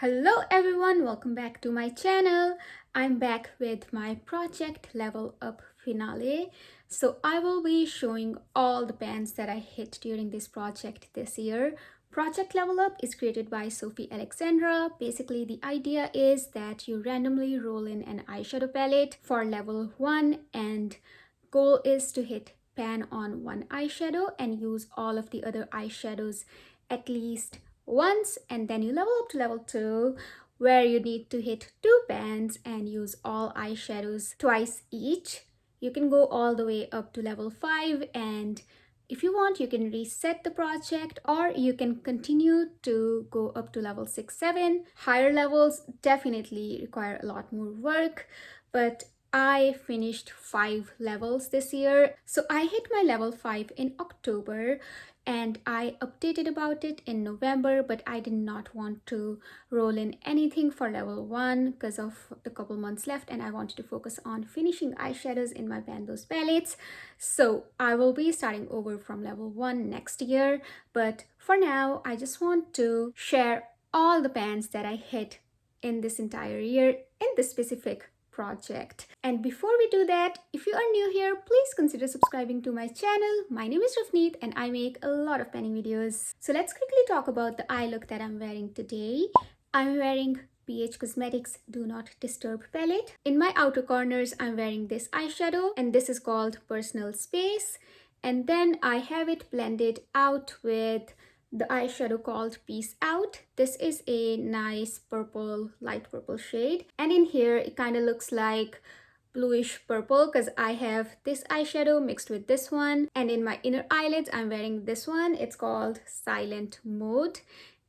Hello everyone, welcome back to my channel. I'm back with my project level up finale. So I will be showing all the pans that I hit during this project this year. Project level up is created by Sophie Alexandra. Basically the idea is that you randomly roll in an eyeshadow palette for level 1 and goal is to hit pan on one eyeshadow and use all of the other eyeshadows at least once, and then you level up to level 2 where you need to hit 2 pans and use all eyeshadows twice each. You can go all the way up to level 5, and if you want you can reset the project, or you can continue to go up to level 6, 7. Higher levels definitely require a lot more work, but I finished 5 levels this year. So I hit my level 5 in October and I updated about it in November, but I did not want to roll in anything for level 1 because of the couple months left, and I wanted to focus on finishing eyeshadows in my Bandos palettes. So I will be starting over from level 1 next year, but for now I just want to share all the pans that I hit in this entire year in this specific project. And before we do that, if you are new here, please consider subscribing to my channel. My name is Rafneet and I make a lot of panning videos. So let's quickly talk about the eye look that I'm wearing today. I'm wearing BH Cosmetics Do Not Disturb palette. In my outer corners, I'm wearing this eyeshadow, and this is called Personal Space. And then I have it blended out with the eyeshadow called Peace Out. This is a nice purple, light purple shade, and in here it kind of looks like bluish purple because I have this eyeshadow mixed with this one. And in my inner eyelids I'm wearing this one. It's called Silent Mode,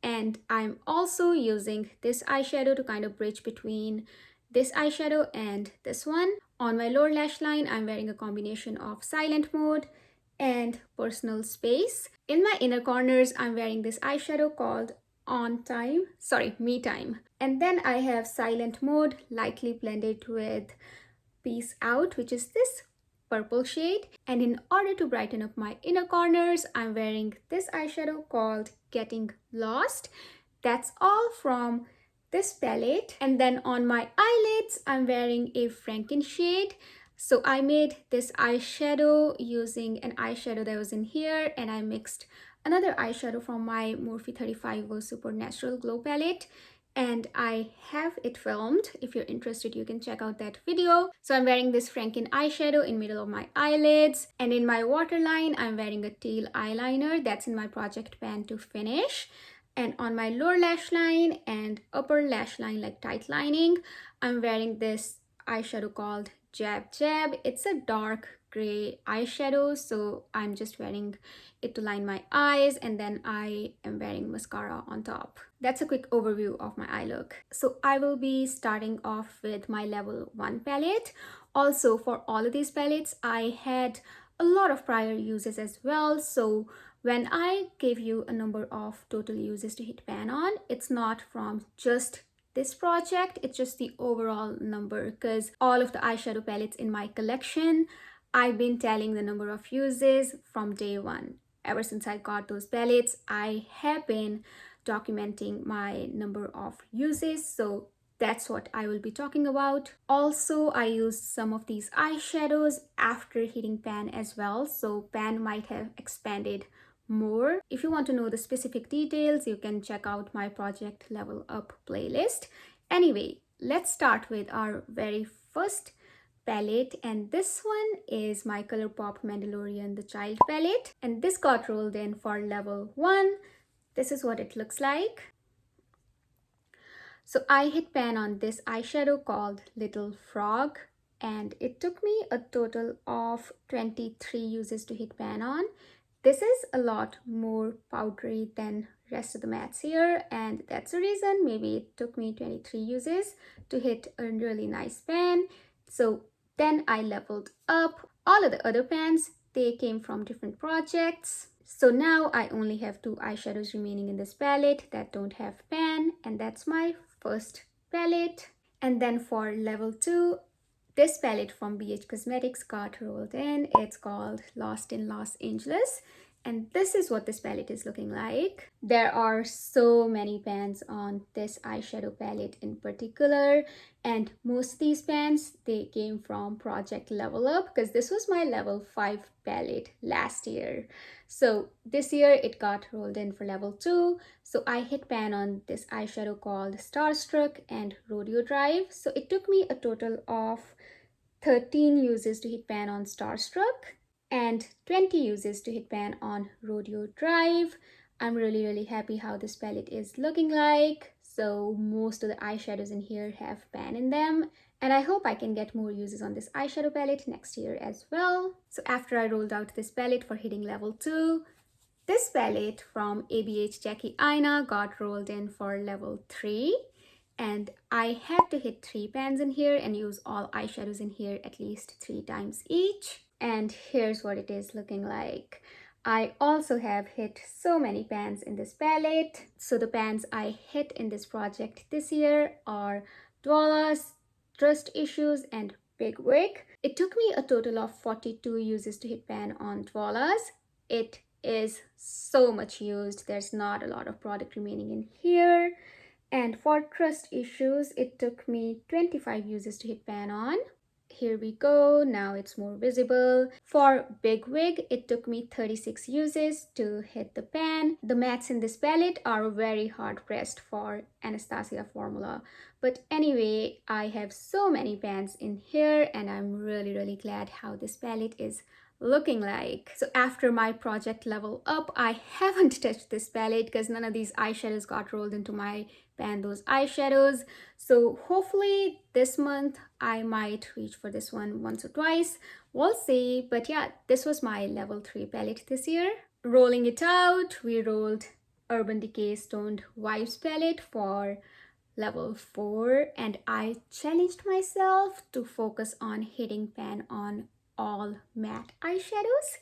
and I'm also using this eyeshadow to kind of bridge between this eyeshadow and this one. On my lower lash line I'm wearing a combination of Silent Mode and Personal Space. In my inner corners, I'm wearing this eyeshadow called Me Time. And then I have Silent Mode lightly blended with Peace Out, which is this purple shade. And in order to brighten up my inner corners, I'm wearing this eyeshadow called Getting Lost. That's all from this palette. And then on my eyelids, I'm wearing a Franken shade. So I made this eyeshadow using an eyeshadow that was in here, and I mixed another eyeshadow from my Morphe 35 Super Natural Glow palette, and I have it filmed. If you're interested, you can check out that video. So I'm wearing this Franken eyeshadow in middle of my eyelids, and in my waterline I'm wearing a teal eyeliner that's in my project pan to finish. And on my lower lash line and upper lash line, like tight lining, I'm wearing this eyeshadow called Jab Jab. It's a dark gray eyeshadow, so I'm just wearing it to line my eyes, and then I am wearing mascara on top. That's a quick overview of my eye look. So I will be starting off with my level 1 palette. Also, for all of these palettes I had a lot of prior uses as well, so when I gave you a number of total uses to hit pan on, it's not from just this project, it's just the overall number, because all of the eyeshadow palettes in my collection, I've been telling the number of uses from day one. Ever since I got those palettes, I have been documenting my number of uses, so that's what I will be talking about. Also, I used some of these eyeshadows after hitting pan as well, so pan might have expanded more. If you want to know the specific details, you can check out my project level up playlist. Anyway, let's start with our very first palette, and this one is my ColourPop Mandalorian The Child palette, and this got rolled in for level 1. This is what it looks like. So I hit pan on this eyeshadow called Little Frog, and it took me a total of 23 uses to hit pan on. This is a lot more powdery than rest of the mattes here, and that's the reason maybe it took me 23 uses to hit a really nice pan. So then I leveled up. All of the other pans, they came from different projects. So now I only have 2 eyeshadows remaining in this palette that don't have pan, and that's my first palette. And then for level 2, this palette from BH Cosmetics got rolled in. It's called Lost in Los Angeles, And this is what this palette is looking like. There are so many pans on this eyeshadow palette in particular, and most of these pans, they came from Project Level Up, because this was my level 5 palette last year. So this year it got rolled in for level 2. So I hit pan on this eyeshadow called Starstruck and Rodeo Drive. So it took me a total of 13 uses to hit pan on Starstruck and 20 uses to hit pan on Rodeo Drive. I'm really happy how this palette is looking like. So most of the eyeshadows in here have pan in them, and I hope I can get more uses on this eyeshadow palette next year as well. So after I rolled out this palette for hitting level 2, this palette from ABH Jackie Aina got rolled in for level 3, and I had to hit 3 pans in here and use all eyeshadows in here at least 3 times each. And here's what it is looking like. I also have hit so many pans in this palette. So the pans I hit in this project this year are Dwala's, Trust Issues, and Big Wig. It took me a total of 42 uses to hit pan on Dwala's. It is so much used. There's not a lot of product remaining in here. And for Trust Issues, it took me 25 uses to hit pan on. Here we go, now it's more visible. For Big Wig, it took me 36 uses to hit the pan. The mattes in this palette are very hard pressed for Anastasia formula. But anyway, I have so many pans in here, and I'm really glad how this palette is looking like. So after my project level up, I haven't touched this palette because none of these eyeshadows got rolled into my pan, those eyeshadows. So hopefully this month I might reach for this one once or twice. We'll see. But yeah, this was my level 3 palette this year. Rolling it out, we rolled Urban Decay Stoned Vibes palette for level 4, and I challenged myself to focus on hitting pan on all matte eyeshadows,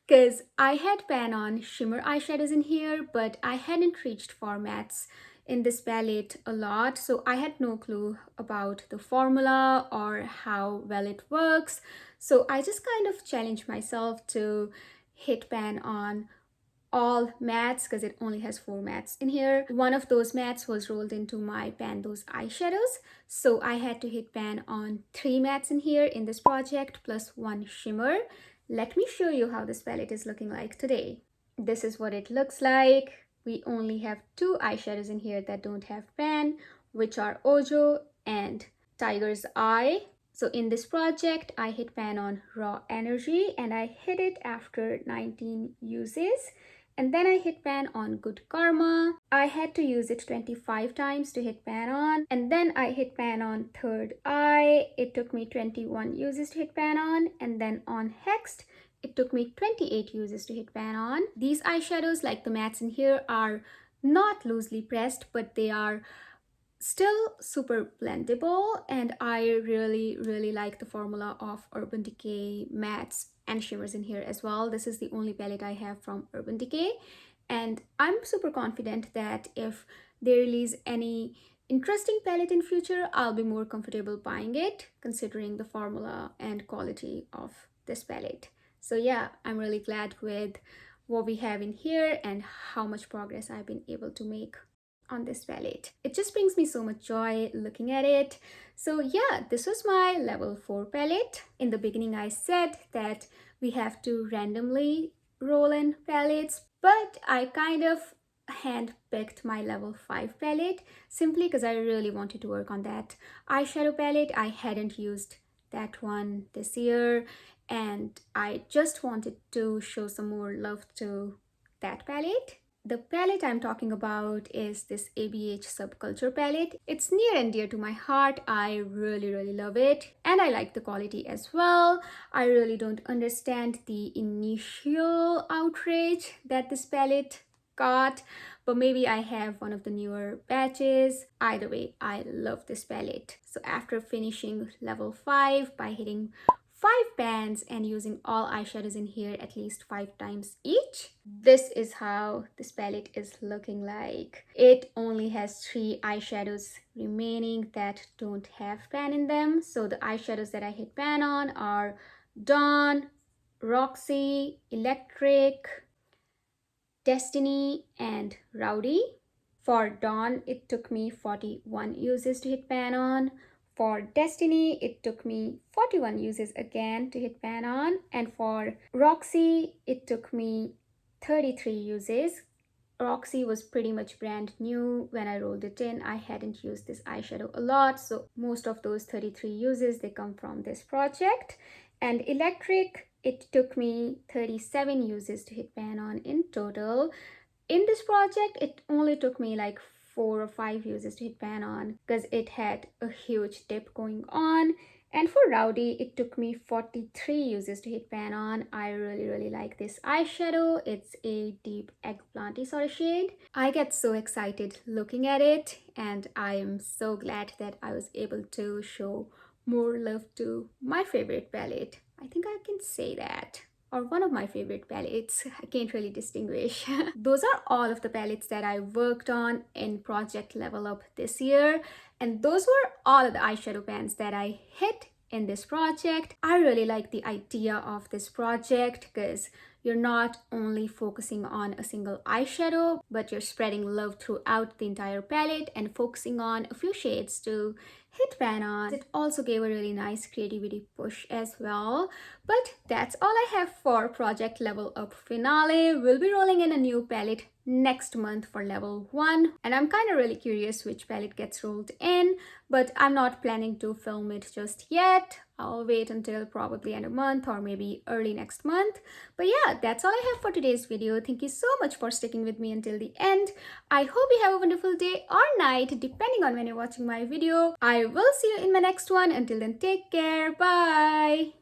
because I had pan on shimmer eyeshadows in here, but I hadn't reached for mattes in this palette a lot, so I had no clue about the formula or how well it works. So I just kind of challenged myself to hit pan on all mattes because it only has 4 mattes in here. One of those mattes was rolled into my pan those eyeshadows, so I had to hit pan on 3 mattes in here in this project plus 1 shimmer. Let me show you how this palette is looking like today. This is what it looks like. We only have 2 eyeshadows in here that don't have pan, which are Ojo and Tiger's Eye. So in this project, I hit pan on Raw Energy, and I hit it after 19 uses. And then I hit pan on Good Karma. I had to use it 25 times to hit pan on. And then I hit pan on Third Eye. It took me 21 uses to hit pan on. And then on Hexed, it took me 28 uses to hit pan on. These eyeshadows, like the mattes in here, are not loosely pressed, but they are still super blendable, and I really like the formula of Urban Decay mattes and shimmers in here as well. This is the only palette I have from Urban Decay, and I'm super confident that if they release any interesting palette in future, I'll be more comfortable buying it considering the formula and quality of this palette. So yeah, I'm really glad with what we have in here and how much progress I've been able to make on this palette. It just brings me so much joy looking at it. So yeah, this was my level 4 palette. In the beginning I said that we have to randomly roll in palettes, but I kind of hand-picked my level 5 palette simply because I really wanted to work on that eyeshadow palette. I hadn't used that one this year, and I just wanted to show some more love to that palette. The palette I'm talking about is this ABH Subculture palette. It's near and dear to my heart. I really love it, and I like the quality as well. I really don't understand the initial outrage that this palette got, but maybe I have one of the newer batches. Either way, I love this palette. So after finishing level 5 by hitting 5 pans and using all eyeshadows in here at least 5 times each, this is how this palette is looking like. It only has 3 eyeshadows remaining that don't have pan in them. So the eyeshadows that I hit pan on are Dawn, Roxy, Electric, Destiny, and Rowdy. For Dawn, it took me 41 uses to hit pan on. For Destiny, it took me 41 uses again to hit pan on. And for Roxy, it took me 33 uses. Roxy was pretty much brand new when I rolled it in. I hadn't used this eyeshadow a lot, so most of those 33 uses, they come from this project. And Electric, it took me 37 uses to hit pan on in total. In this project, it only took me like 4 or 5 uses to hit pan on because it had a huge dip going on. And for Rowdy, it took me 43 uses to hit pan on. I really like this eyeshadow. It's a deep eggplanty sort of shade. I get so excited looking at it, and I am so glad that I was able to show more love to my favorite palette. I think I can say that, or one of my favorite palettes. I can't really distinguish. Those are all of the palettes that I worked on in Project Level Up this year. And those were all of the eyeshadow pans that I hit in this project. I really like the idea of this project because you're not only focusing on a single eyeshadow, but you're spreading love throughout the entire palette and focusing on a few shades to hit pan on. It also gave a really nice creativity push as well. But that's all I have for Project Level Up Finale. We'll be rolling in a new palette next month for level 1, and I'm kind of really curious which palette gets rolled in, but I'm not planning to film it just yet. I'll wait until probably end of month or maybe early next month. But yeah, that's all I have for today's video. Thank you so much for sticking with me until the end. I hope you have a wonderful day or night depending on when you're watching my video. I will see you in my next one. Until then, take care. Bye.